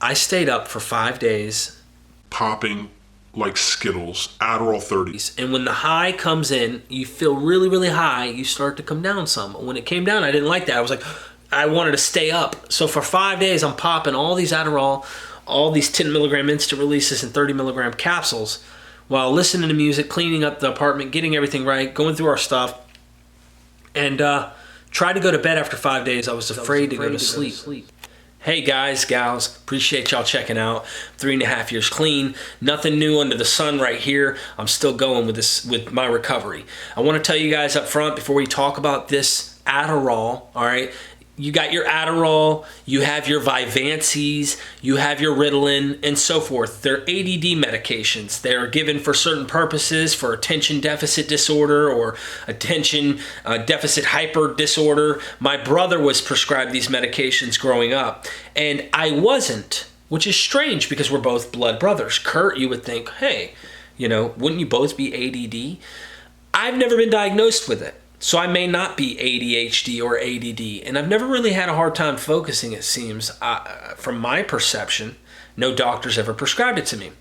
I stayed up for 5 days, popping like Skittles, Adderall 30s. and when the high comes in, you feel really, really high, you start to come down some. When it came down, I didn't like that. I was like, I wanted to stay up. So for 5 days, I'm popping all these Adderall, all these 10 milligram instant releases and 30 milligram capsules while listening to music, cleaning up the apartment, getting everything right, going through our stuff, and tried to go to bed after 5 days. I was afraid to go to sleep. Hey guys, gals, appreciate y'all checking out. 3.5 years clean, nothing new under the sun right here. I'm still going with my recovery. I want to tell you guys up front before we talk about this Adderall, all right? You got your Adderall, you have your Vyvanses, you have your Ritalin, and so forth. They're ADD medications. They're given for certain purposes, for attention deficit disorder or attention deficit hyper disorder. My brother was prescribed these medications growing up, and I wasn't, which is strange because we're both blood brothers. Kurt, you would think, hey, wouldn't you both be ADD? I've never been diagnosed with it. So I may not be ADHD or ADD, and I've never really had a hard time focusing, it seems. From my perception, no doctor's ever prescribed it to me.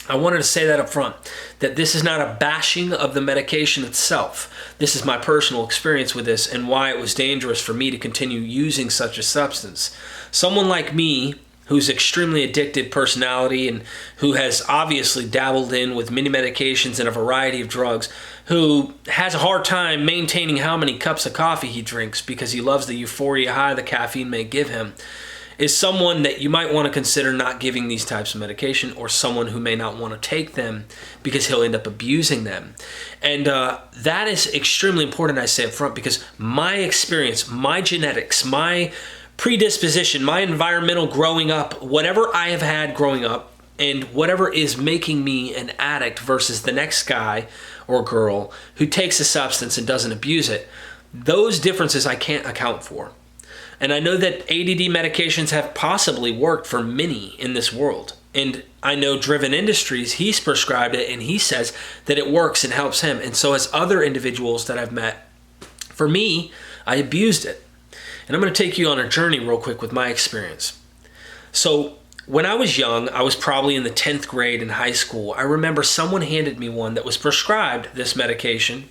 I wanted to say that up front, that this is not a bashing of the medication itself. This is my personal experience with this and why it was dangerous for me to continue using such a substance. Someone like me, who's extremely addicted personality and who has obviously dabbled in with many medications and a variety of drugs, who has a hard time maintaining how many cups of coffee he drinks because he loves the euphoria high the caffeine may give him, is someone that you might want to consider not giving these types of medication, or someone who may not want to take them because he'll end up abusing them. And that is extremely important, I say up front, because my experience, my genetics, my predisposition, my environmental growing up, whatever I have had growing up, and whatever is making me an addict versus the next guy or girl who takes a substance and doesn't abuse it, those differences I can't account for. And I know that ADD medications have possibly worked for many in this world. And I know Driven Industries, he's prescribed it and he says that it works and helps him. And so has other individuals that I've met. For me, I abused it. And I'm going to take you on a journey real quick with my experience. So when I was young, I was probably in the 10th grade in high school. I remember someone handed me one that was prescribed this medication,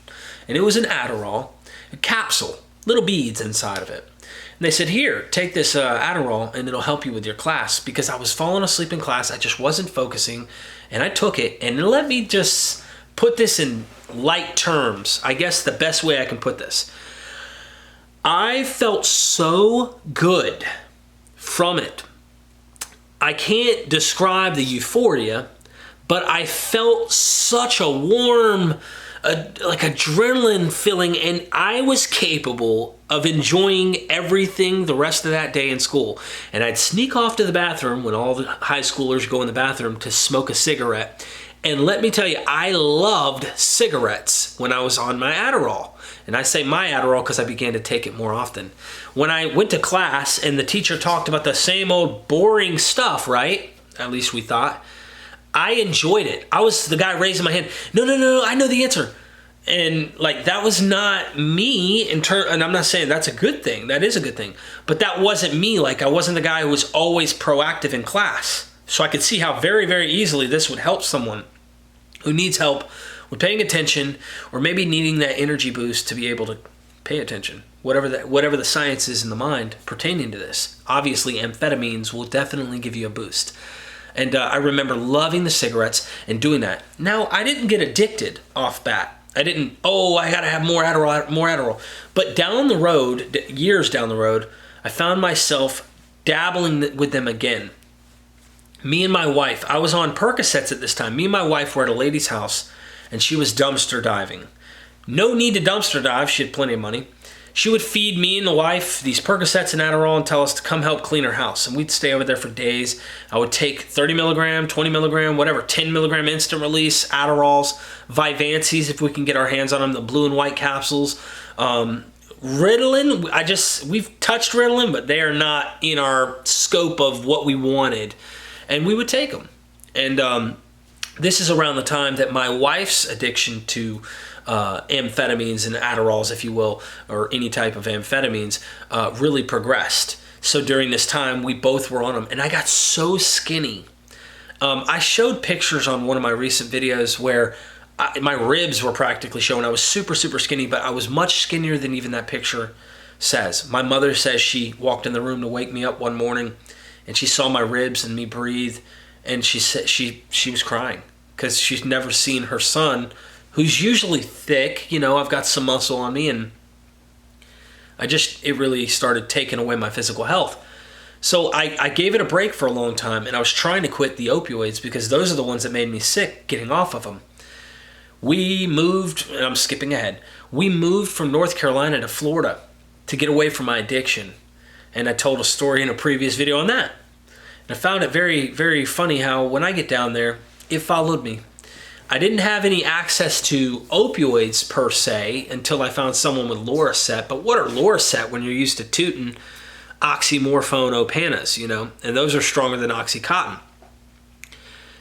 and it was an Adderall, a capsule, little beads inside of it. And they said, here, take this Adderall and it'll help you with your class, because I was falling asleep in class. I just wasn't focusing, and I took it. And let me just put this in light terms. I guess the best way I can put this. I felt so good from it. I can't describe the euphoria, but I felt such a warm, like adrenaline feeling, and I was capable of enjoying everything the rest of that day in school. And I'd sneak off to the bathroom when all the high schoolers go in the bathroom to smoke a cigarette. And let me tell you, I loved cigarettes when I was on my Adderall. And I say my Adderall because I began to take it more often. When I went to class and the teacher talked about the same old boring stuff, right? At least we thought. I enjoyed it. I was the guy raising my hand. No, I know the answer. And like, that was not me and I'm not saying that's a good thing. That is a good thing. But that wasn't me. Like, I wasn't the guy who was always proactive in class. So I could see how very, very easily this would help someone who needs help with paying attention, or maybe needing that energy boost to be able to pay attention. Whatever the science is in the mind pertaining to this. Obviously, amphetamines will definitely give you a boost. And I remember loving the cigarettes and doing that. Now, I didn't get addicted off bat. I gotta have more Adderall. But down the road, years down the road, I found myself dabbling with them again. Me and my wife, I was on Percocets at this time. Me and my wife were at a lady's house, and she was dumpster diving. No need to dumpster dive. She had plenty of money. She would feed me and the wife these Percocets and Adderall and tell us to come help clean her house. And we'd stay over there for days. I would take 30 milligram, 20 milligram, whatever, 10 milligram instant release, Adderalls, Vyvanses if we can get our hands on them, the blue and white capsules. Ritalin, we've touched Ritalin, but they are not in our scope of what we wanted. And we would take them. And this is around the time that my wife's addiction to amphetamines and Adderalls, if you will, or any type of amphetamines, really progressed So during this time, we both were on them, and I got so skinny. I showed pictures on one of my recent videos where my ribs were practically showing. I was super, super skinny, but I was much skinnier than even that picture says. My mother says she walked in the room to wake me up one morning, and she saw my ribs and me breathe, and she said she was crying because she's never seen her son, who's usually thick. You know, I've got some muscle on me, and it really started taking away my physical health. So I gave it a break for a long time, and I was trying to quit the opioids because those are the ones that made me sick getting off of them. We moved, and I'm skipping ahead, we moved from North Carolina to Florida to get away from my addiction. And I told a story in a previous video on that. And I found it very, very funny how when I get down there, it followed me. I didn't have any access to opioids per se until I found someone with Loracet. But what are Loracet when you're used to tooting oxymorphone opanas, you know? And those are stronger than Oxycontin.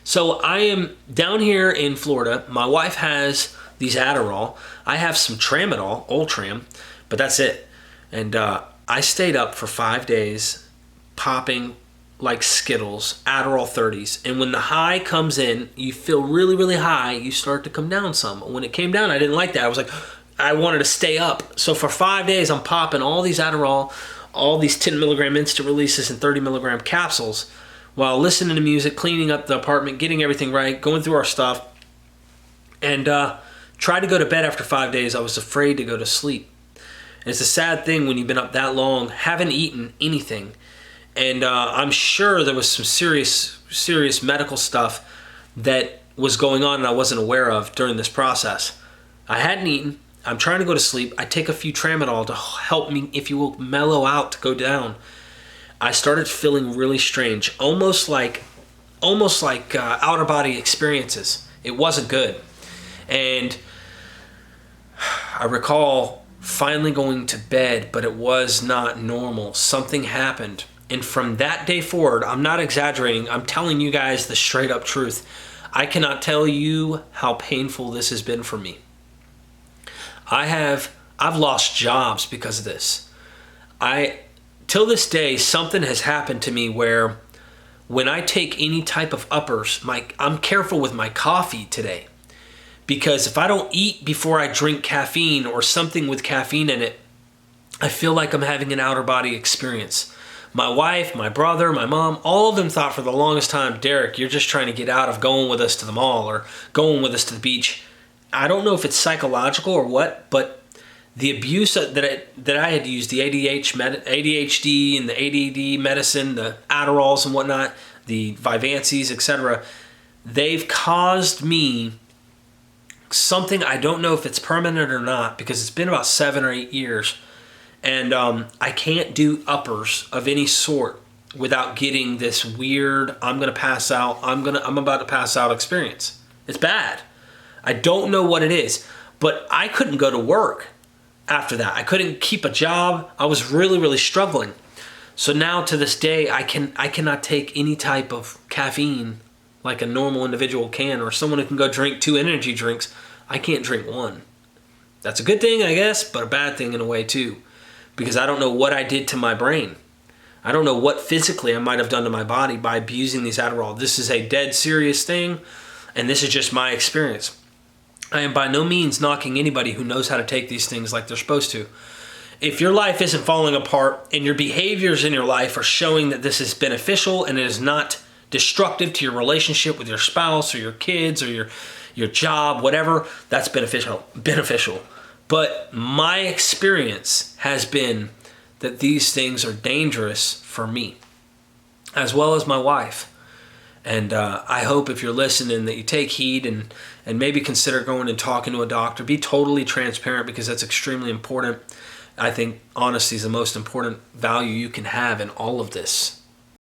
So I am down here in Florida. My wife has these Adderall. I have some Tramadol, Ultram, but that's it. And I stayed up for 5 days popping like Skittles, Adderall 30s. And when the high comes in, you feel really, really high, you start to come down some. When it came down, I didn't like that. I was like, I wanted to stay up. So for 5 days, I'm popping all these Adderall, all these 10 milligram instant releases and 30 milligram capsules while listening to music, cleaning up the apartment, getting everything right, going through our stuff. And tried to go to bed after 5 days. I was afraid to go to sleep. And it's a sad thing when you've been up that long, haven't eaten anything. And I'm sure there was some serious medical stuff that was going on and I wasn't aware of during this process. I hadn't eaten. I'm trying to go to sleep. I take a few Tramadol to help me, if you will, mellow out, to go down. I started feeling really strange, almost like outer body experiences. It wasn't good. And I recall finally going to bed, but it was not normal. Something happened. And from that day forward, I'm not exaggerating, I'm telling you guys the straight up truth. I cannot tell you how painful this has been for me. I've lost jobs because of this. Till this day, something has happened to me where when I take any type of uppers, I'm careful with my coffee today. Because if I don't eat before I drink caffeine or something with caffeine in it, I feel like I'm having an outer body experience. My wife, my brother, my mom, all of them thought for the longest time, Derek, you're just trying to get out of going with us to the mall or going with us to the beach. I don't know if it's psychological or what, but the abuse that I had used, the ADHD and the ADD medicine, the Adderalls and whatnot, the Vivancies, etc., they've caused me something. I don't know if it's permanent or not because it's been about 7 or 8 years. And I can't do uppers of any sort without getting this weird, I'm about to pass out experience. It's bad. I don't know what it is, but I couldn't go to work after that. I couldn't keep a job. I was really, really struggling. So now to this day, I cannot take any type of caffeine like a normal individual can, or someone who can go drink 2 energy drinks. I can't drink 1. That's a good thing, I guess, but a bad thing in a way too. Because I don't know what I did to my brain. I don't know what physically I might have done to my body by abusing these Adderall. This is a dead serious thing, and this is just my experience. I am by no means knocking anybody who knows how to take these things like they're supposed to. If your life isn't falling apart and your behaviors in your life are showing that this is beneficial and it is not destructive to your relationship with your spouse or your kids or your job, whatever, that's beneficial. But my experience has been that these things are dangerous for me, as well as my wife. And I hope if you're listening that you take heed and maybe consider going and talking to a doctor. Be totally transparent because that's extremely important. I think honesty is the most important value you can have in all of this.